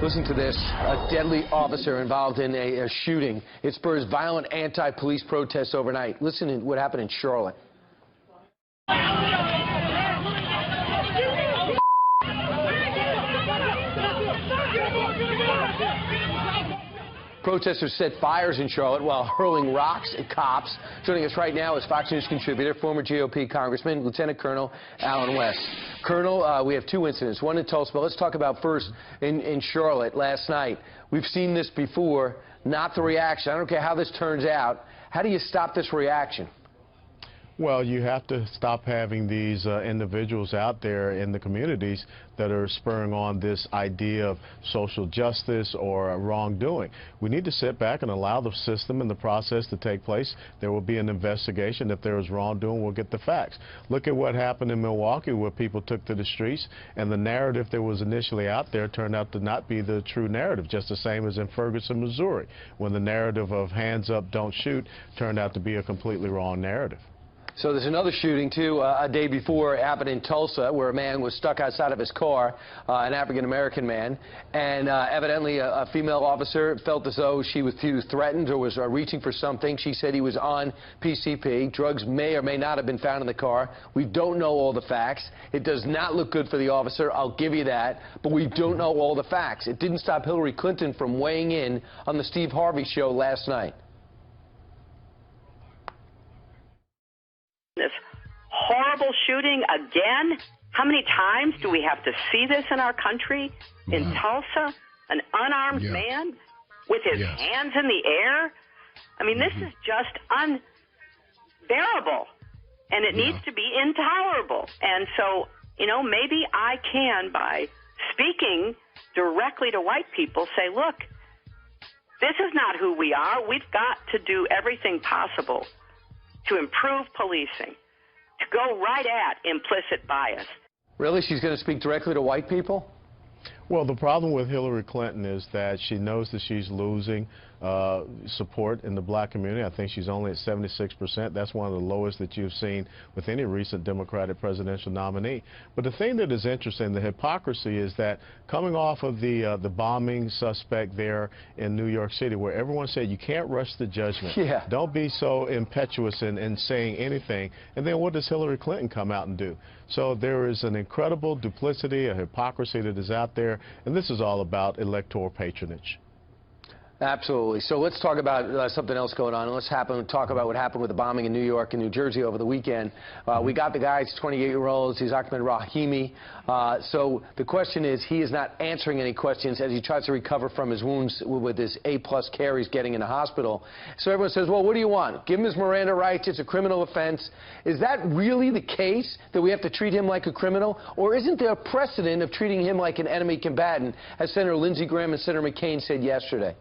Listen to this. A deadly officer involved in a shooting. It spurs violent anti-police protests overnight. Listen to what happened in Charlotte. Protesters set fires in Charlotte while hurling rocks at cops. Joining us right now is Fox News contributor, former GOP Congressman, Lieutenant Colonel Col West. Colonel, we have two incidents, one in Tulsa, but let's talk about first in Charlotte last night. We've seen this before, not the reaction. I don't care how this turns out. How do you stop this reaction? Well, you have to stop having these individuals out there in the communities that are spurring on this idea of social justice or wrongdoing. We need to sit back and allow the system and the process to take place. There will be an investigation. If there is wrongdoing, we'll get the facts. Look at what happened in Milwaukee, where people took to the streets, and the narrative that was initially out there turned out to not be the true narrative, just the same as in Ferguson, Missouri, when the narrative of hands up, don't shoot turned out to be a completely wrong narrative. So there's another shooting, too, a day before. It happened in Tulsa, where a man was stuck outside of his car, an African-American man, and evidently a female officer felt as though she was threatened or was reaching for something. She said he was on PCP. Drugs may or may not have been found in the car. We don't know all the facts. It does not look good for the officer, I'll give you that, but we don't know all the facts. It didn't stop Hillary Clinton from weighing in on the Steve Harvey show last night. This horrible shooting again? How many times do we have to see this in our country? In Tulsa, an unarmed man with his hands in the air? I mean, this is just unbearable, and it needs to be intolerable. And so, you know, maybe I can, by speaking directly to white people, say, look, this is not who we are. We've got to do everything possible to improve policing, to go right at implicit bias. Really? She's going to speak directly to white people? Well, the problem with Hillary Clinton is that she knows that she's losing support in the black community. I think she's only at 76%. That's one of the lowest that you've seen with any recent Democratic presidential nominee. But the thing that is interesting, the hypocrisy, is that coming off of the bombing suspect there in New York City, where everyone said you can't rush the judgment. Don't be so impetuous in saying anything. And then what does Hillary Clinton come out and do? So there is an incredible duplicity, a hypocrisy that is out there, and this is all about electoral patronage. Absolutely. So let's talk about something else going on. Let's talk about what happened with the bombing in New York and New Jersey over the weekend. We got the guy, he's 28-year-old, he's Ahmad Rahami. So the question is, he is not answering any questions as he tries to recover from his wounds with this A-plus care he's getting in the hospital. So everyone says, well, what do you want? Give him his Miranda rights, it's a criminal offense. Is that really the case, that we have to treat him like a criminal? Or isn't there a precedent of treating him like an enemy combatant, as Senator Lindsey Graham and Senator McCain said yesterday?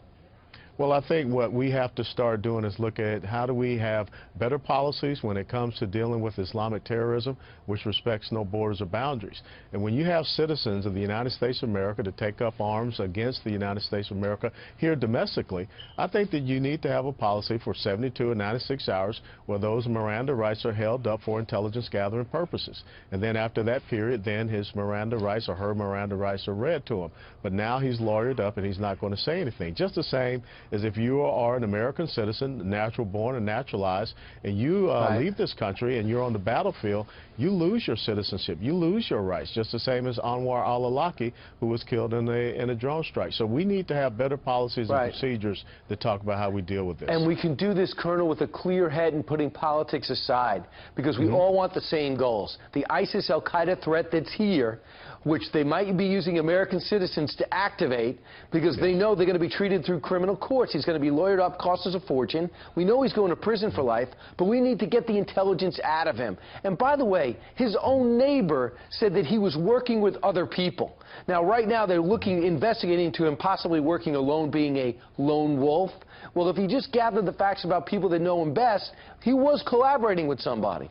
Well, I think what we have to start doing is look at how do we have better policies when it comes to dealing with Islamic terrorism, which respects no borders or boundaries. And when you have citizens of the United States of America to take up arms against the United States of America here domestically, I think that you need to have a policy for 72 and 96 hours where those Miranda rights are held up for intelligence gathering purposes. And then after that period, then his Miranda rights or her Miranda rights are read to him. But now he's lawyered up and he's not going to say anything. Just the same as if you are an American citizen, natural born and naturalized, and you leave this country and you're on the battlefield, you lose your citizenship, you lose your rights, just the same as Anwar al-Awlaki, who was killed in a drone strike. So we need to have better policies and procedures that talk about how we deal with this. And we can do this, Colonel, with a clear head and putting politics aside, because we all want the same goals. The ISIS al-Qaeda threat that's here, which they might be using American citizens to activate because they know they're going to be treated through criminal courts. He's going to be lawyered up, cost us a fortune. We know he's going to prison for life, but we need to get the intelligence out of him. And by the way, his own neighbor said that he was working with other people. Now, right now, they're investigating into him possibly working alone, being a lone wolf. Well, if he just gathered the facts about people that know him best, he was collaborating with somebody.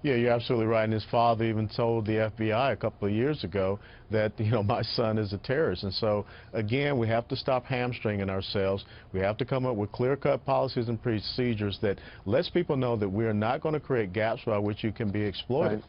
Yeah, you're absolutely right. And his father even told the FBI a couple of years ago that, you know, my son is a terrorist. And so, again, we have to stop hamstringing ourselves. We have to come up with clear-cut policies and procedures that lets people know that we are not going to create gaps by which you can be exploited.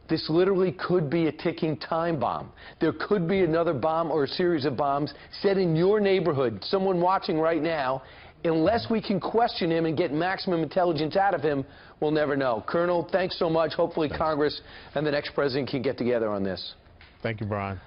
This literally could be a ticking time bomb. There could be another bomb or a series of bombs set in your neighborhood, someone watching right now. Unless we can question him and get maximum intelligence out of him, we'll never know. Colonel, thanks so much. Hopefully Congress and the next president can get together on this. Thank you, Brian.